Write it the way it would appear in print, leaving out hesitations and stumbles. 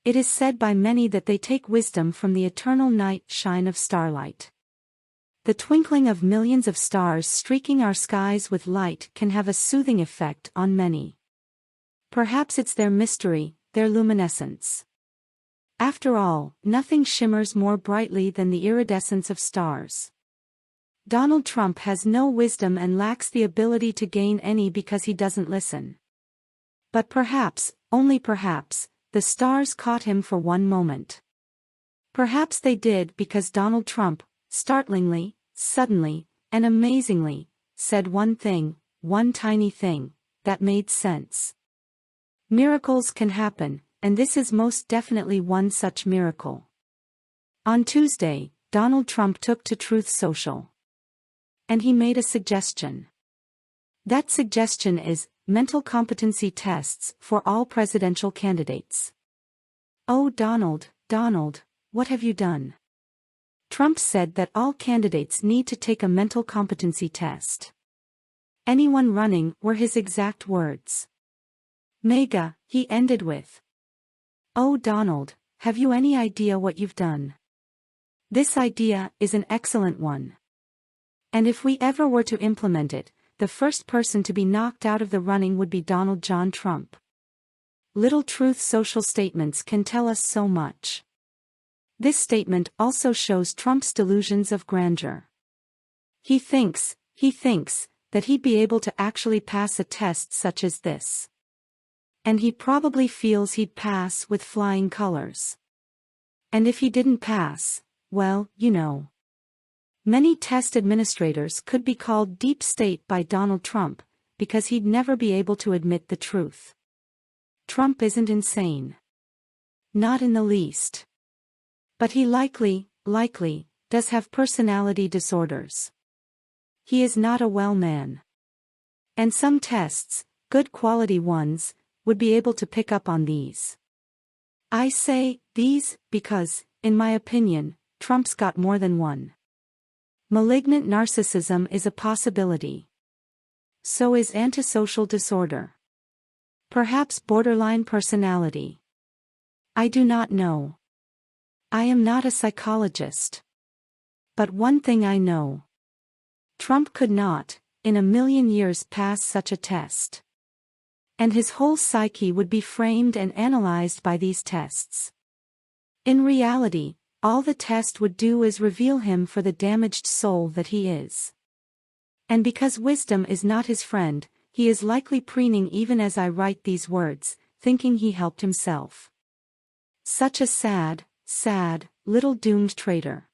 It is said by many that they take wisdom from the eternal night shine of starlight. The twinkling of millions of stars streaking our skies with light can have a soothing effect on many. Perhaps it's their mystery, their luminescence. After all, nothing shimmers more brightly than the iridescence of stars. Donald Trump has no wisdom and lacks the ability to gain any because he doesn't listen. But perhaps, only perhaps, the stars caught him for one moment. Perhaps they did because Donald Trump, startlingly, suddenly, and amazingly, said one thing, one tiny thing, that made sense. Miracles can happen, and this is most definitely one such miracle. On Tuesday, Donald Trump took to Truth Social. And he made a suggestion. That suggestion is, mental competency tests for all presidential candidates. Oh Donald, what have you done? Trump said that all candidates need to take a mental competency test. Anyone running were his exact words. Mega, he ended with. Oh Donald, have you any idea what you've done? This idea is an excellent one. And if we ever were to implement it, the first person to be knocked out of the running would be Donald John Trump. Little Truth Social statements can tell us so much. This statement also shows Trump's delusions of grandeur. He thinks that he'd be able to actually pass a test such as this. And he probably feels he'd pass with flying colors. And if he didn't pass, well, you know. Many test administrators could be called deep state by Donald Trump, because he'd never be able to admit the truth. Trump isn't insane. Not in the least. But he likely, does have personality disorders. He is not a well man. And some tests, good quality ones, would be able to pick up on these. I say, these, because, in my opinion, Trump's got more than one. Malignant narcissism is a possibility. So is antisocial disorder. Perhaps borderline personality. I do not know. I am not a psychologist. But one thing I know. Trump could not, in a million years, pass such a test. And his whole psyche would be framed and analyzed by these tests. In reality, all the test would do is reveal him for the damaged soul that he is. And because wisdom is not his friend, he is likely preening even as I write these words, thinking he helped himself. Such a sad, little doomed traitor.